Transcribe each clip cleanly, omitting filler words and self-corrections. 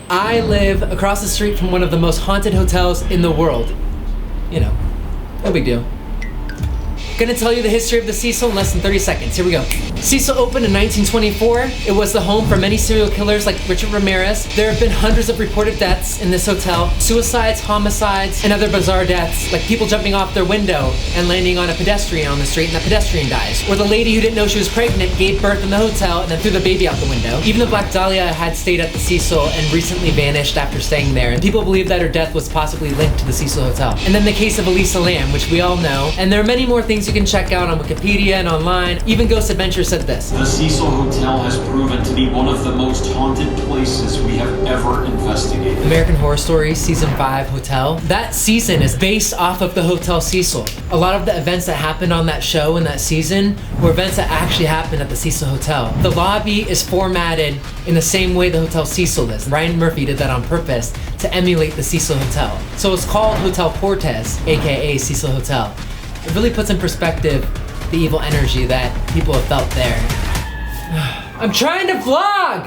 I live across the street from one of the most haunted hotels in the world. You know, no big deal. Gonna tell you the history of the Cecil in less than 30 seconds. Here we go. Cecil opened in 1924. It was the home for many serial killers like Richard Ramirez. There have been hundreds of reported deaths in this hotel. Suicides, homicides, and other bizarre deaths, like people jumping off their window and landing on a pedestrian on the street and that pedestrian dies. Or the lady who didn't know she was pregnant gave birth in the hotel and then threw the baby out the window. Even the Black Dahlia had stayed at the Cecil and recently vanished after staying there. And people believe that her death was possibly linked to the Cecil Hotel. And then the case of Elisa Lam, which we all know. And there are many more things you can check out on Wikipedia and online. Even Ghost Adventure said this. The Cecil Hotel has proven to be one of the most haunted places we have ever investigated. American Horror Story Season 5 Hotel. That season is based off of the Hotel Cecil. A lot of the events that happened on that show in that season were events that actually happened at the Cecil Hotel. The lobby is formatted in the same way the Hotel Cecil is. Ryan Murphy did that on purpose to emulate the Cecil Hotel. So it's called Hotel Portes, aka Cecil Hotel. It really puts in perspective the evil energy that people have felt there. I'm trying to vlog!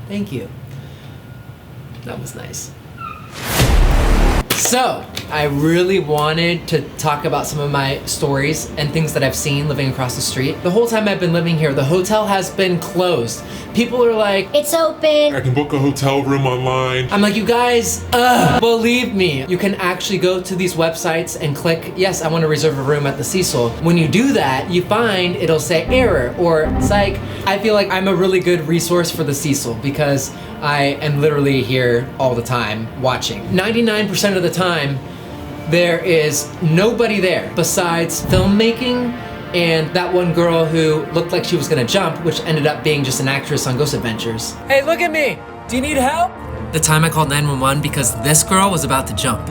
Thank you. That was nice. So, I really wanted to talk about some of my stories and things that I've seen living across the street. The whole time I've been living here, the hotel has been closed. People are like, it's open. I can book a hotel room online. I'm like, you guys, believe me. You can actually go to these websites and click, yes, I want to reserve a room at the Cecil. When you do that, you find it'll say error or psych. I feel like I'm a really good resource for the Cecil because I am literally here all the time watching. 99% of the time, there is nobody there besides filmmaking and that one girl who looked like she was gonna jump, which ended up being just an actress on Ghost Adventures. Hey, look at me! Do you need help? The time I called 911 because this girl was about to jump.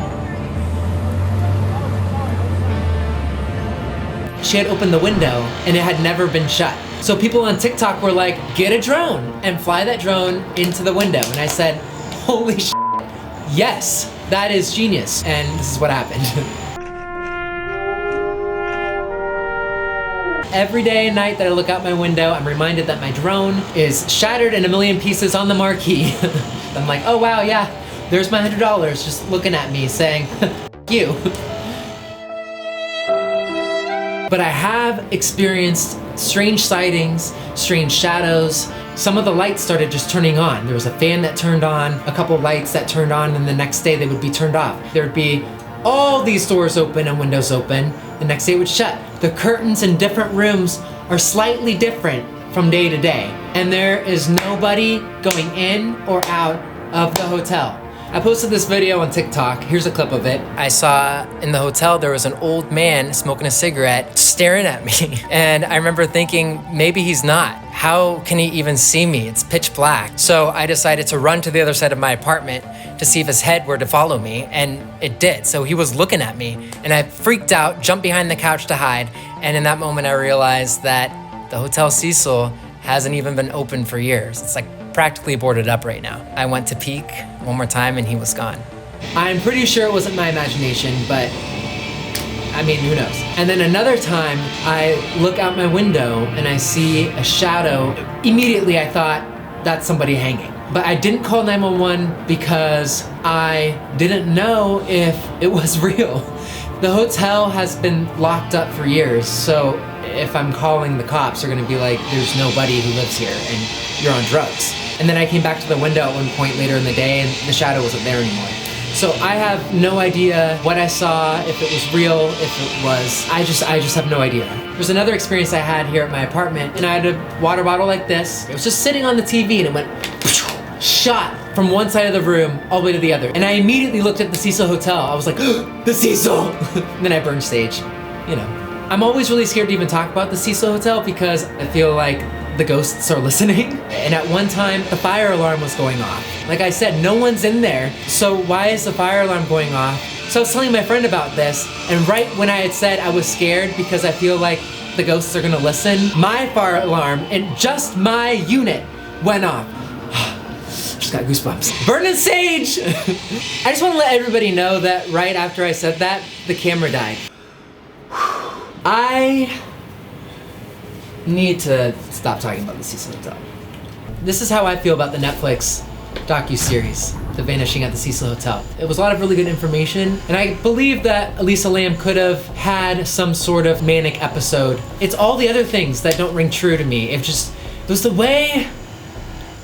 She had opened the window and it had never been shut. So people on TikTok were like, get a drone and fly that drone into the window. And I said, holy shit, yes, that is genius. And this is what happened. Every day and night that I look out my window, I'm reminded that my drone is shattered in a million pieces on the marquee. I'm like, oh wow, yeah, there's my $100 just looking at me saying, you. But I have experienced strange sightings, strange shadows. Some of the lights started just turning on. There was a fan that turned on, a couple lights that turned on, and the next day they would be turned off. There'd be all these doors open and windows open. The next day it would shut. The curtains in different rooms are slightly different from day to day. And there is nobody going in or out of the hotel. I posted this video on TikTok. Here's a clip of it. I saw in the hotel there was an old man smoking a cigarette staring at me. And I remember thinking, maybe he's not. How can he even see me? It's pitch black. So I decided to run to the other side of my apartment to see if his head were to follow me, and it did. So he was looking at me, and I freaked out, jumped behind the couch to hide, and in that moment I realized that the Hotel Cecil hasn't even been open for years. It's like practically boarded up right now. I went to peek one more time and he was gone. I'm pretty sure it wasn't my imagination, but I mean, who knows? And then another time I look out my window and I see a shadow. Immediately I thought that's somebody hanging. But I didn't call 911 because I didn't know if it was real. The hotel has been locked up for years, so if I'm calling the cops, they're gonna be like, there's nobody who lives here and you're on drugs. And then I came back to the window at one point later in the day and the shadow wasn't there anymore. So I have no idea what I saw, if it was real, if it was, I just have no idea. There's another experience I had here at my apartment, and I had a water bottle like this. It was just sitting on the TV and it went shot from one side of the room all the way to the other. And I immediately looked at the Cecil Hotel. I was like, the Cecil! And then I burned stage, you know. I'm always really scared to even talk about the Cecil Hotel because I feel like the ghosts are listening. And at one time, the fire alarm was going off. Like I said, no one's in there, so why is the fire alarm going off? So I was telling my friend about this, and right when I had said I was scared because I feel like the ghosts are gonna listen, my fire alarm in just my unit went off. Just got goosebumps. Burning sage! I just wanna let everybody know that right after I said that, the camera died. I need to stop talking about the Cecil Hotel. This is how I feel about the Netflix docuseries, The Vanishing at the Cecil Hotel. It was a lot of really good information, and I believe that Elisa Lam could have had some sort of manic episode. It's all the other things that don't ring true to me. It was the way...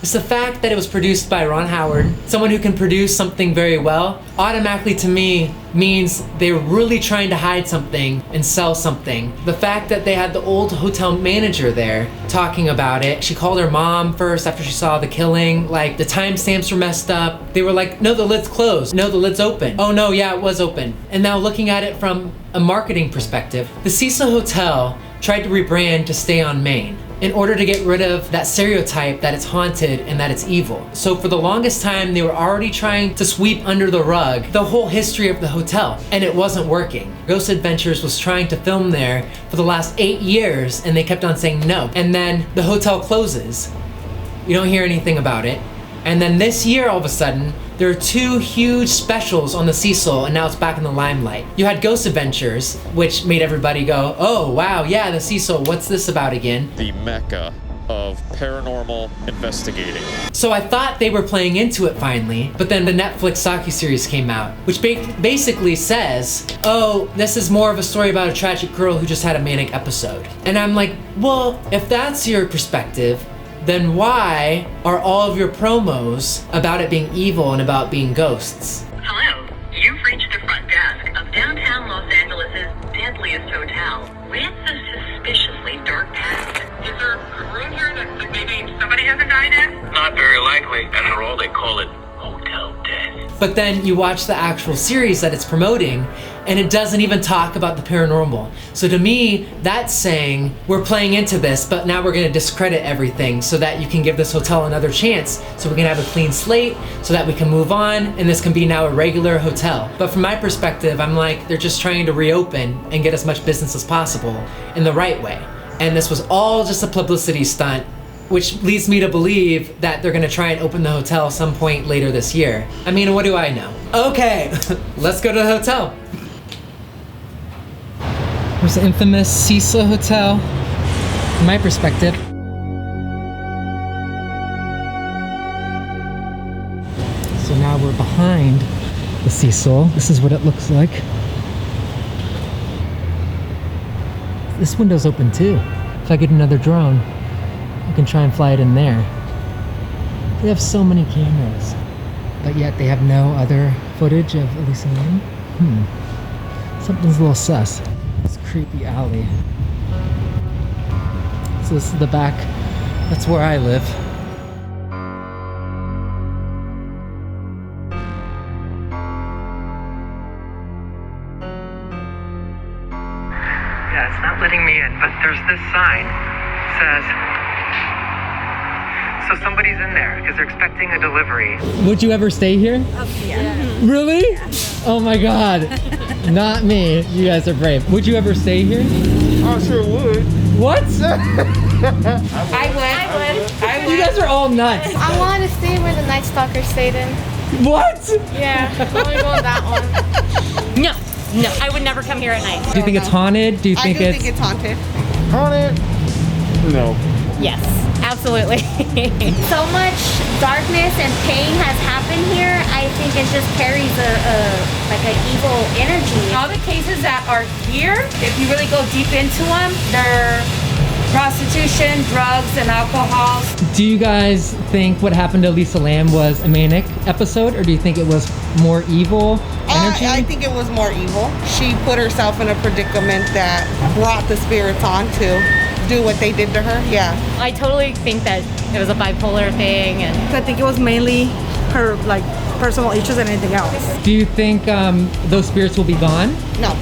It's the fact that it was produced by Ron Howard, someone who can produce something very well, automatically to me means they were really trying to hide something and sell something. The fact that they had the old hotel manager there talking about it, she called her mom first after she saw the killing, like the timestamps were messed up. They were like, no, the lid's closed. No, the lid's open. Oh no, yeah, it was open. And now looking at it from a marketing perspective, the Seesaw Hotel tried to rebrand to stay on Main in order to get rid of that stereotype that it's haunted and that it's evil. So for the longest time, they were already trying to sweep under the rug the whole history of the hotel, and it wasn't working. Ghost Adventures was trying to film there for the last 8 years, and they kept on saying no. And then the hotel closes. You don't hear anything about it. And then this year, all of a sudden, there are 2 huge specials on the Cecil, and now it's back in the limelight. You had Ghost Adventures, which made everybody go, oh wow, yeah, the Cecil, what's this about again? The mecca of paranormal investigating. So I thought they were playing into it finally, but then the Netflix docuseries came out, which basically says, oh, this is more of a story about a tragic girl who just had a manic episode. And I'm like, well, if that's your perspective, then why are all of your promos about it being evil and about being ghosts? Hello, you've reached the front desk of downtown Los Angeles' deadliest hotel with a suspiciously dark past. Is there a room here that maybe somebody hasn't died in? Not very likely. After all, they call it Hotel Death. But then you watch the actual series that it's promoting, and it doesn't even talk about the paranormal. So to me, that's saying we're playing into this, but now we're gonna discredit everything so that you can give this hotel another chance, so we can have a clean slate, so that we can move on, and this can be now a regular hotel. But from my perspective, I'm like, they're just trying to reopen and get as much business as possible in the right way. And this was all just a publicity stunt, which leads me to believe that they're gonna try and open the hotel some point later this year. I mean, what do I know? Okay, let's go to the hotel. There's the infamous Seesaw Hotel, from my perspective. So now we're behind the Cecil. This is what it looks like. This window's open too. If I get another drone, I can try and fly it in there. They have so many cameras, but yet they have no other footage of Elisa Lam. Something's a little sus. This creepy alley. So this is the back. That's where I live. Yeah, it's not letting me in, but there's this sign. It says, so somebody's in there because they're expecting a delivery. Would you ever stay here? Yeah. Really? Yeah. Oh my God. Not me. You guys are brave. Would you ever stay here? I sure would. What? I would. You guys are all nuts. I want to stay where the Night Stalker stayed in. What? Yeah, I want to go on that one. No, I would never come here at night. Do you think it's haunted? Do you think I do think it's haunted. Haunted? No. Yes, absolutely. So much darkness and pain has happened here. I think it just carries like an evil energy. All the cases that are here, if you really go deep into them, they're prostitution, drugs, and alcohol. Do you guys think what happened to Elisa Lam was a manic episode, or do you think it was more evil energy? I think it was more evil. She put herself in a predicament that brought the spirits on to do what they did to her. Yeah. I totally think that it was a bipolar thing, and I think it was mainly her like personal issues and anything else. Do you think those spirits will be gone? No,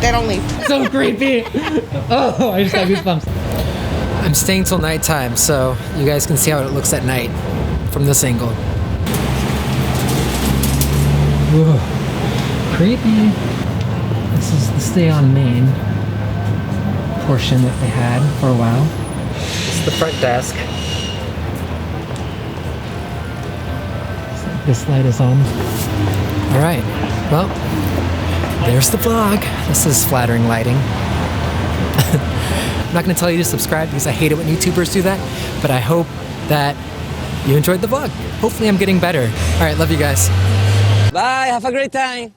they don't leave. So creepy. Oh, I just got goosebumps. I'm staying till nighttime, so you guys can see how it looks at night from this angle. Whoa, creepy. This is the stay on Main portion that they had for a while. This is the front desk. So this light is on. All right, well, there's the vlog. This is flattering lighting. I'm not gonna tell you to subscribe because I hate it when YouTubers do that, but I hope that you enjoyed the vlog. Hopefully I'm getting better. All right, love you guys. Bye, have a great time.